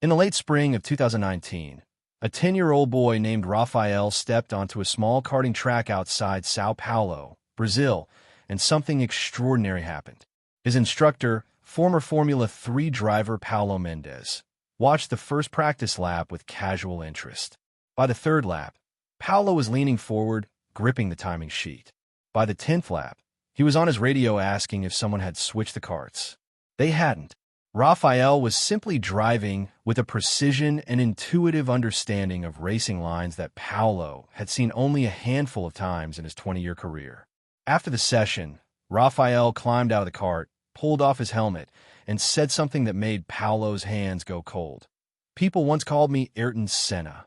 In the late spring of 2019, a 10-year-old boy named Rafael stepped onto a small karting track outside Sao Paulo, Brazil, and something extraordinary happened. His instructor, former Formula 3 driver Paulo Mendes, watched the first practice lap with casual interest. By the third lap, Paulo was leaning forward, gripping the timing sheet. By the 10th lap, he was on his radio asking if someone had switched the karts. They hadn't. Rafael was simply driving with a precision and intuitive understanding of racing lines that Paulo had seen only a handful of times in his 20-year career. After the session, Rafael climbed out of the cart, pulled off his helmet, and said something that made Paulo's hands go cold. "People once called me Ayrton's Senna."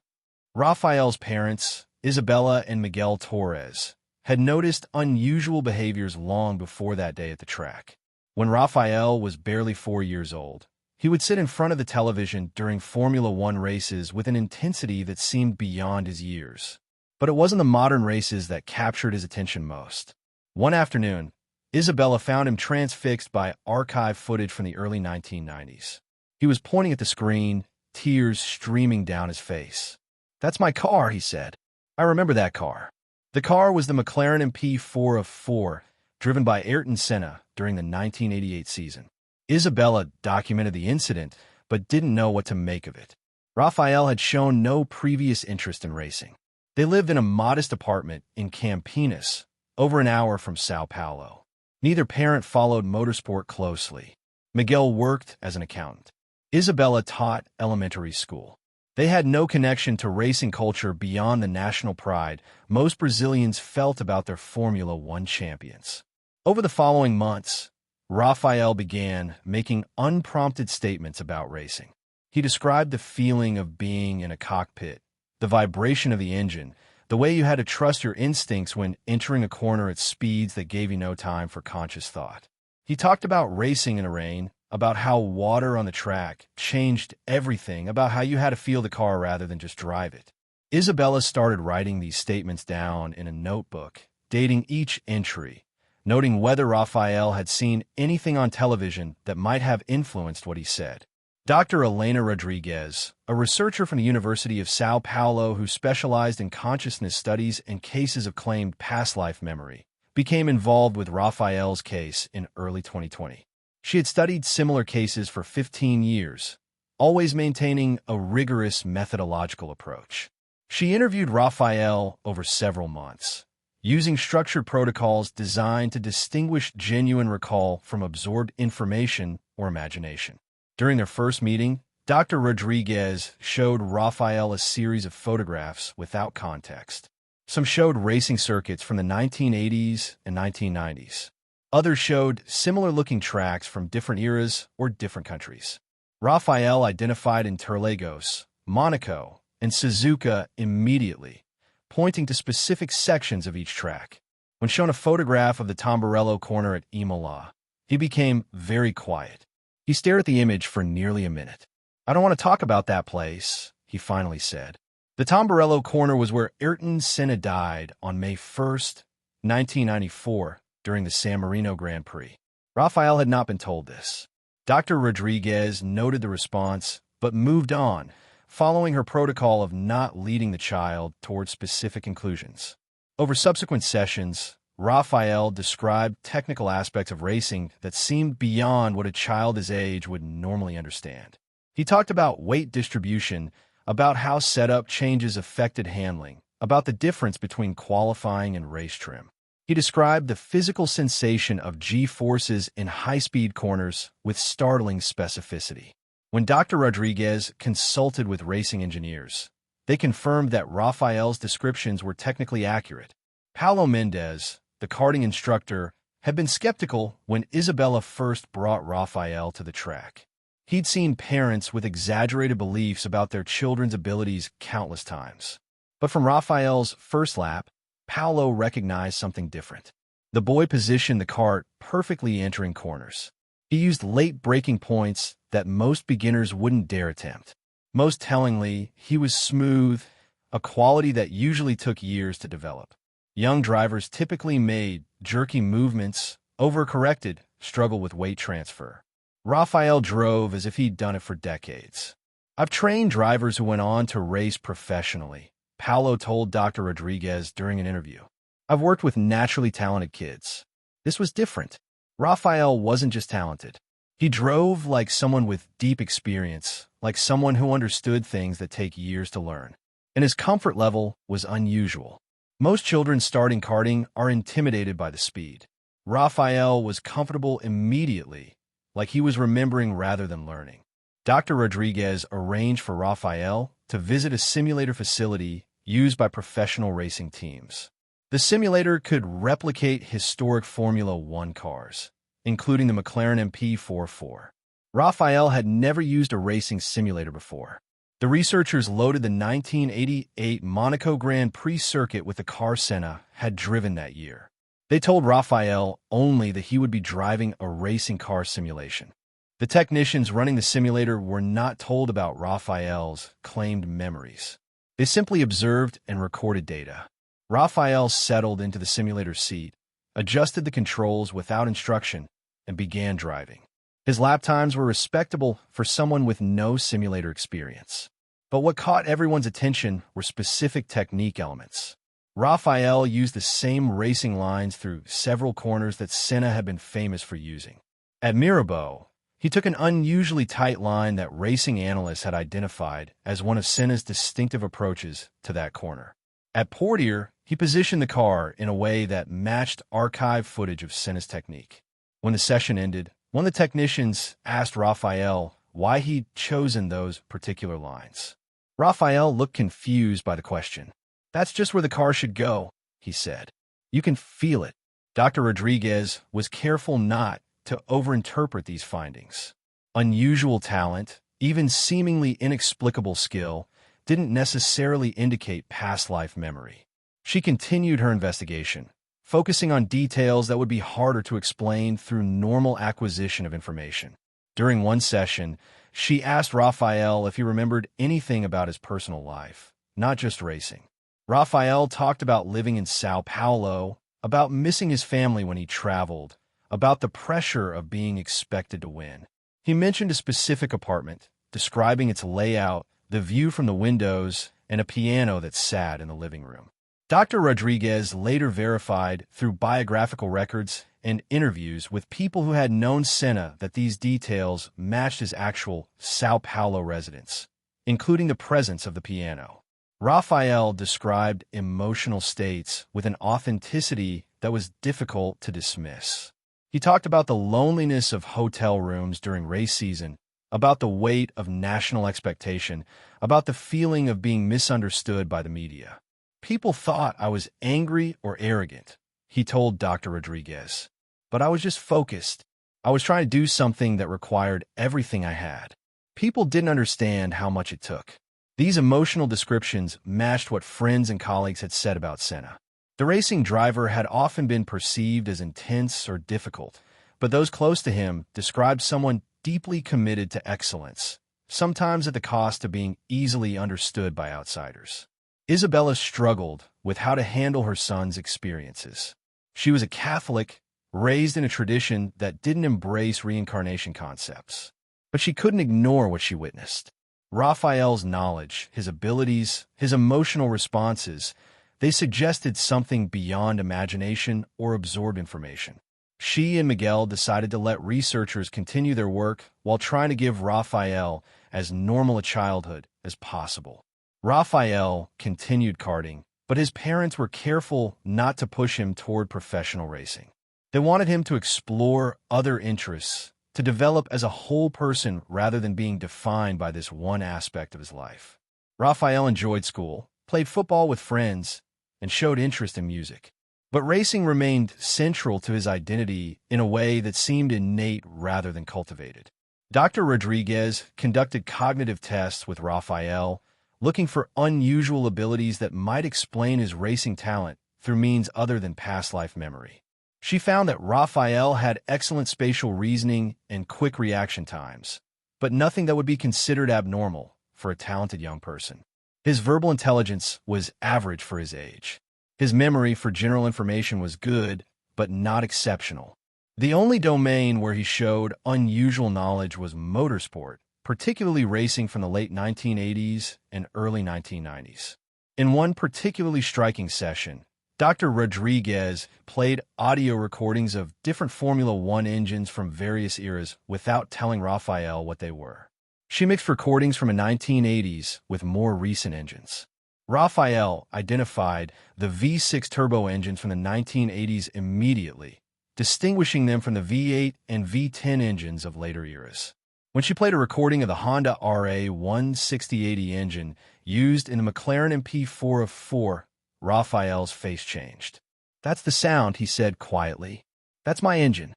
Rafael's parents, Isabella and Miguel Torres, had noticed unusual behaviors long before that day at the track. When Rafael was barely 4 years old, he would sit in front of the television during Formula One races with an intensity that seemed beyond his years. But it wasn't the modern races that captured his attention most. One afternoon, Isabella found him transfixed by archive footage from the early 1990s. He was pointing at the screen, tears streaming down his face. "That's my car," he said. "I remember that car." The car was the McLaren MP4 of 4, driven by Ayrton Senna during the 1988 season. Isabella documented the incident, but didn't know what to make of it. Rafael had shown no previous interest in racing. They lived in a modest apartment in Campinas, over an hour from Sao Paulo. Neither parent followed motorsport closely. Miguel worked as an accountant. Isabella taught elementary school. They had no connection to racing culture beyond the national pride most Brazilians felt about their Formula One champions. Over the following months, Rafael began making unprompted statements about racing. He described the feeling of being in a cockpit, the vibration of the engine, the way you had to trust your instincts when entering a corner at speeds that gave you no time for conscious thought. He talked about racing in the rain, about how water on the track changed everything, about how you had to feel the car rather than just drive it. Isabella started writing these statements down in a notebook, dating each entry, noting whether Rafael had seen anything on television that might have influenced what he said. Dr. Elena Rodriguez, a researcher from the University of Sao Paulo who specialized in consciousness studies and cases of claimed past life memory, became involved with Rafael's case in early 2020. She had studied similar cases for 15 years, always maintaining a rigorous methodological approach. She interviewed Rafael over several months, using structured protocols designed to distinguish genuine recall from absorbed information or imagination. During their first meeting, Dr. Rodriguez showed Rafael a series of photographs without context. Some showed racing circuits from the 1980s and 1990s. Others showed similar-looking tracks from different eras or different countries. Rafael identified Interlagos, Monaco, and Suzuka immediately, pointing to specific sections of each track. When shown a photograph of the Tamburello corner at Imola, he became very quiet. He stared at the image for nearly a minute. "I don't want to talk about that place," he finally said. The Tamburello corner was where Ayrton Senna died on May 1st, 1994, during the San Marino Grand Prix. Rafael had not been told this. Dr. Rodriguez noted the response, but moved on, following her protocol of not leading the child towards specific conclusions. Over subsequent sessions, Rafael described technical aspects of racing that seemed beyond what a child his age would normally understand. He talked about weight distribution, about how setup changes affected handling, about the difference between qualifying and race trim. He described the physical sensation of G-forces in high-speed corners with startling specificity. When Dr. Rodriguez consulted with racing engineers, they confirmed that Rafael's descriptions were technically accurate. Paulo Mendes, the karting instructor, had been skeptical when Isabella first brought Rafael to the track. He'd seen parents with exaggerated beliefs about their children's abilities countless times. But from Rafael's first lap, Paulo recognized something different. The boy positioned the kart perfectly entering corners. He used late braking points that most beginners wouldn't dare attempt. Most tellingly, he was smooth, a quality that usually took years to develop. Young drivers typically made jerky movements, overcorrected, struggled with weight transfer. Rafael drove as if he'd done it for decades. I've trained drivers who went on to race professionally, Paulo told Dr. Rodriguez during an interview. I've worked with naturally talented kids. This was different. Rafael wasn't just talented. He drove like someone with deep experience, like someone who understood things that take years to learn. And his comfort level was unusual. Most children starting karting are intimidated by the speed. Rafael was comfortable immediately, like he was remembering rather than learning. Dr. Rodriguez arranged for Rafael to visit a simulator facility used by professional racing teams. The simulator could replicate historic Formula One cars, including the McLaren MP44. Rafael had never used a racing simulator before. The researchers loaded the 1988 Monaco Grand Prix circuit with the car Senna had driven that year. They told Rafael only that he would be driving a racing car simulation. The technicians running the simulator were not told about Rafael's claimed memories. They simply observed and recorded data. Rafael settled into the simulator seat, adjusted the controls without instruction, and began driving. His lap times were respectable for someone with no simulator experience. But what caught everyone's attention were specific technique elements. Rafael used the same racing lines through several corners that Senna had been famous for using. At Mirabeau, he took an unusually tight line that racing analysts had identified as one of Senna's distinctive approaches to that corner. At Portier, he positioned the car in a way that matched archive footage of Senna's technique. When the session ended, one of the technicians asked Rafael why he'd chosen those particular lines. Rafael looked confused by the question. "That's just where the car should go," he said. "You can feel it." Dr. Rodriguez was careful not to overinterpret these findings. Unusual talent, even seemingly inexplicable skill, didn't necessarily indicate past life memory. She continued her investigation, focusing on details that would be harder to explain through normal acquisition of information. During one session, she asked Rafael if he remembered anything about his personal life, not just racing. Rafael talked about living in Sao Paulo, about missing his family when he traveled, about the pressure of being expected to win. He mentioned a specific apartment, describing its layout, the view from the windows, and a piano that sat in the living room. Dr. Rodriguez later verified through biographical records and interviews with people who had known Senna that these details matched his actual Sao Paulo residence, including the presence of the piano. Rafael described emotional states with an authenticity that was difficult to dismiss. He talked about the loneliness of hotel rooms during race season, about the weight of national expectation, about the feeling of being misunderstood by the media. "People thought I was angry or arrogant," he told Dr. Rodriguez. "But I was just focused. I was trying to do something that required everything I had. People didn't understand how much it took." These emotional descriptions matched what friends and colleagues had said about Senna. The racing driver had often been perceived as intense or difficult, but those close to him described someone deeply committed to excellence, sometimes at the cost of being easily understood by outsiders. Isabella struggled with how to handle her son's experiences. She was a Catholic, raised in a tradition that didn't embrace reincarnation concepts. But she couldn't ignore what she witnessed. Rafael's knowledge, his abilities, his emotional responses, they suggested something beyond imagination or absorbed information. She and Miguel decided to let researchers continue their work while trying to give Rafael as normal a childhood as possible. Rafael continued karting, but his parents were careful not to push him toward professional racing. They wanted him to explore other interests, to develop as a whole person rather than being defined by this one aspect of his life. Rafael enjoyed school, played football with friends, and showed interest in music. But racing remained central to his identity in a way that seemed innate rather than cultivated. Dr. Rodriguez conducted cognitive tests with Rafael, looking for unusual abilities that might explain his racing talent through means other than past life memory. She found that Rafael had excellent spatial reasoning and quick reaction times, but nothing that would be considered abnormal for a talented young person. His verbal intelligence was average for his age. His memory for general information was good, but not exceptional. The only domain where he showed unusual knowledge was motorsport, particularly racing from the late 1980s and early 1990s. In one particularly striking session, Dr. Rodriguez played audio recordings of different Formula One engines from various eras without telling Raphael what they were. She mixed recordings from the 1980s with more recent engines. Raphael identified the V6 turbo engines from the 1980s immediately, distinguishing them from the V8 and V10 engines of later eras. When she played a recording of the Honda RA 16080 engine used in the McLaren MP4 of 4, Raphael's face changed. "That's the sound," he said quietly. "That's my engine."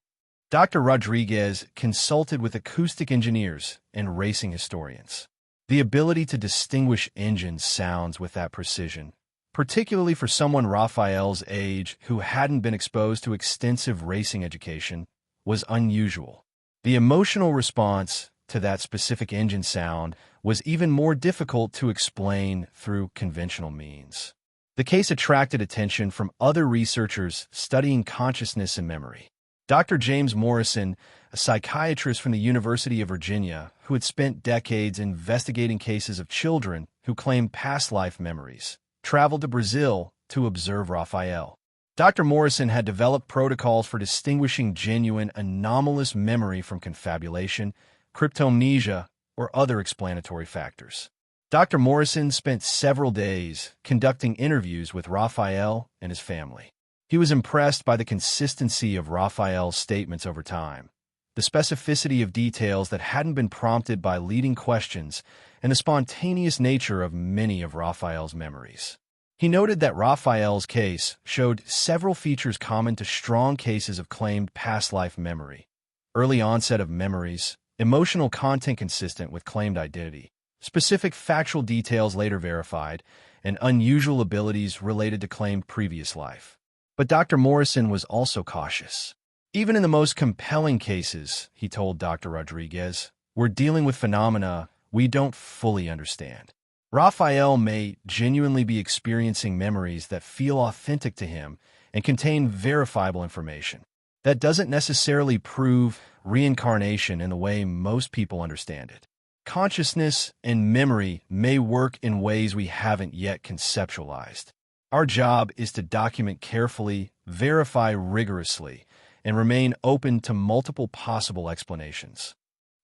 Dr. Rodriguez consulted with acoustic engineers and racing historians. The ability to distinguish engine sounds with that precision, particularly for someone Raphael's age who hadn't been exposed to extensive racing education, was unusual. The emotional response to that specific engine sound was even more difficult to explain through conventional means. The case attracted attention from other researchers studying consciousness and memory. Dr. James Morrison, a psychiatrist from the University of Virginia who had spent decades investigating cases of children who claimed past life memories, traveled to Brazil to observe Raphael. Dr. Morrison had developed protocols for distinguishing genuine anomalous memory from confabulation, cryptomnesia, or other explanatory factors. Dr. Morrison spent several days conducting interviews with Raphael and his family. He was impressed by the consistency of Raphael's statements over time, the specificity of details that hadn't been prompted by leading questions, and the spontaneous nature of many of Raphael's memories. He noted that Raphael's case showed several features common to strong cases of claimed past life memory: early onset of memories, emotional content consistent with claimed identity, specific factual details later verified, and unusual abilities related to claimed previous life. But Dr. Morrison was also cautious. "Even in the most compelling cases," he told Dr. Rodriguez, "we're dealing with phenomena we don't fully understand. Raphael may genuinely be experiencing memories that feel authentic to him and contain verifiable information. That doesn't necessarily prove reincarnation in the way most people understand it. Consciousness and memory may work in ways we haven't yet conceptualized. Our job is to document carefully, verify rigorously, and remain open to multiple possible explanations."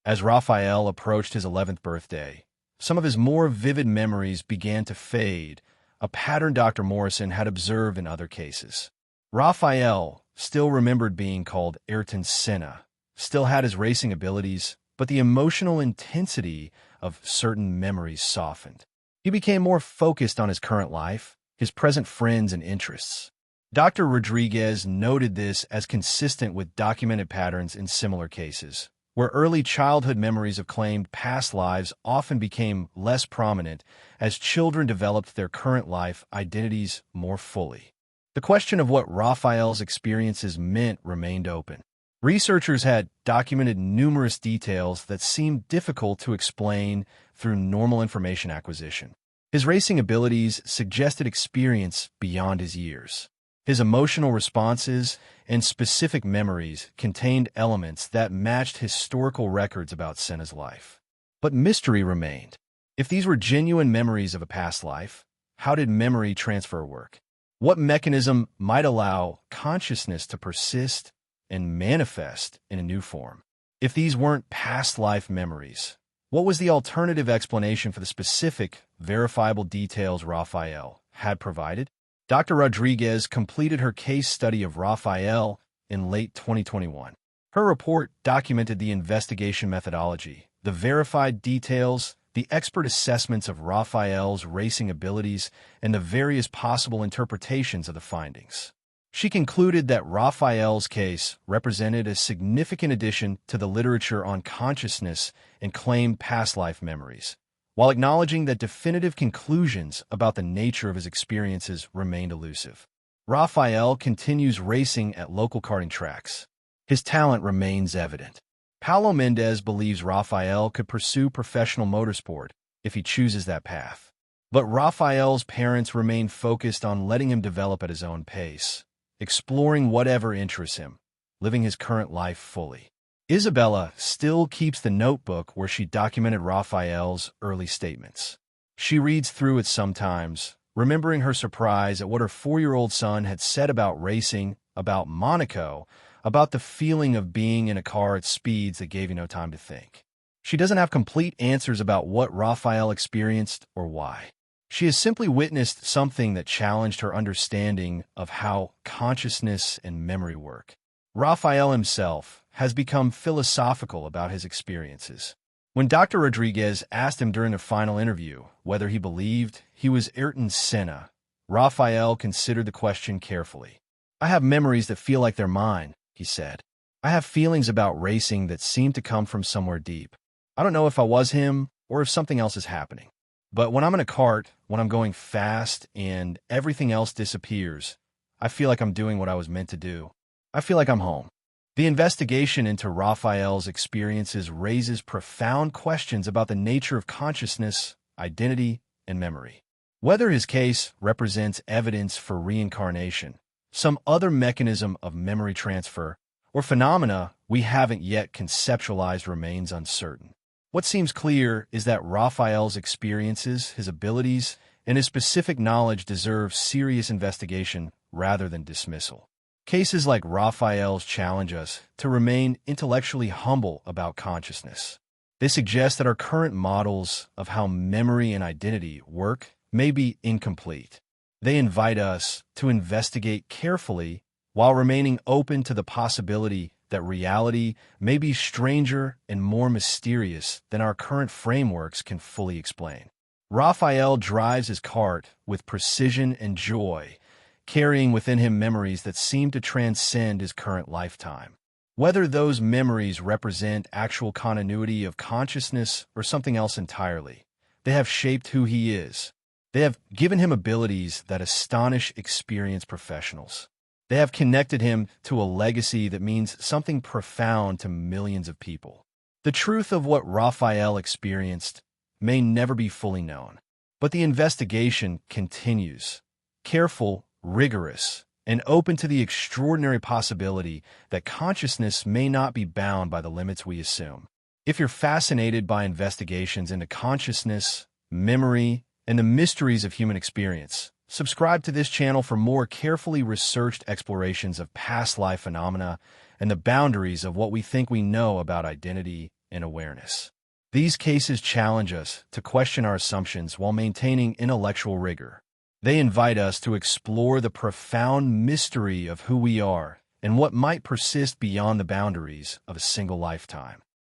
As Raphael approached his 11th birthday, some of his more vivid memories began to fade, a pattern Dr. Morrison had observed in other cases. Raphael still remembered being called Ayrton Senna, still had his racing abilities, but the emotional intensity of certain memories softened. He became more focused on his current life, his present friends and interests. Dr. Rodriguez noted this as consistent with documented patterns in similar cases, where early childhood memories of claimed past lives often became less prominent as children developed their current life identities more fully. The question of what Raphael's experiences meant remained open. Researchers had documented numerous details that seemed difficult to explain through normal information acquisition. His racing abilities suggested experience beyond his years. His emotional responses and specific memories contained elements that matched historical records about Senna's life. But mystery remained. If these were genuine memories of a past life, how did memory transfer work? What mechanism might allow consciousness to persist and manifest in a new form? If these weren't past life memories, what was the alternative explanation for the specific, verifiable details Raphael had provided? Dr. Rodriguez completed her case study of Raphael in late 2021. Her report documented the investigation methodology, the verified details, the expert assessments of Raphael's racing abilities, and the various possible interpretations of the findings. She concluded that Raphael's case represented a significant addition to the literature on consciousness and claimed past life memories, while acknowledging that definitive conclusions about the nature of his experiences remained elusive. Raphael continues racing at local karting tracks. His talent remains evident. Paulo Mendez believes Raphael could pursue professional motorsport if he chooses that path. But Raphael's parents remain focused on letting him develop at his own pace, exploring whatever interests him, living his current life fully. Isabella still keeps the notebook where she documented Raphael's early statements. She reads through it sometimes, remembering her surprise at what her 4-year-old son had said about racing, about Monaco, about the feeling of being in a car at speeds that gave you no time to think. She doesn't have complete answers about what Raphael experienced or why. She has simply witnessed something that challenged her understanding of how consciousness and memory work. Raphael himself has become philosophical about his experiences. When Dr. Rodriguez asked him during the final interview whether he believed he was Ayrton's Senna, Raphael considered the question carefully. "I have memories that feel like they're mine," he said. "I have feelings about racing that seem to come from somewhere deep. I don't know if I was him or if something else is happening. But when I'm in a cart, when I'm going fast and everything else disappears, I feel like I'm doing what I was meant to do. I feel like I'm home." The investigation into Raphael's experiences raises profound questions about the nature of consciousness, identity, and memory. Whether his case represents evidence for reincarnation, some other mechanism of memory transfer, or phenomena we haven't yet conceptualized remains uncertain. What seems clear is that Raphael's experiences, his abilities, and his specific knowledge deserve serious investigation rather than dismissal. Cases like Raphael's challenge us to remain intellectually humble about consciousness. They suggest that our current models of how memory and identity work may be incomplete. They invite us to investigate carefully while remaining open to the possibility that reality may be stranger and more mysterious than our current frameworks can fully explain. Raphael drives his cart with precision and joy, carrying within him memories that seem to transcend his current lifetime. Whether those memories represent actual continuity of consciousness or something else entirely, they have shaped who he is. They have given him abilities that astonish experienced professionals. They have connected him to a legacy that means something profound to millions of people. The truth of what Raphael experienced may never be fully known, but the investigation continues, careful, rigorous, and open to the extraordinary possibility that consciousness may not be bound by the limits we assume. If you're fascinated by investigations into consciousness, memory, and the mysteries of human experience, subscribe to this channel for more carefully researched explorations of past life phenomena and the boundaries of what we think we know about identity and awareness. These cases challenge us to question our assumptions while maintaining intellectual rigor. They invite us to explore the profound mystery of who we are and what might persist beyond the boundaries of a single lifetime.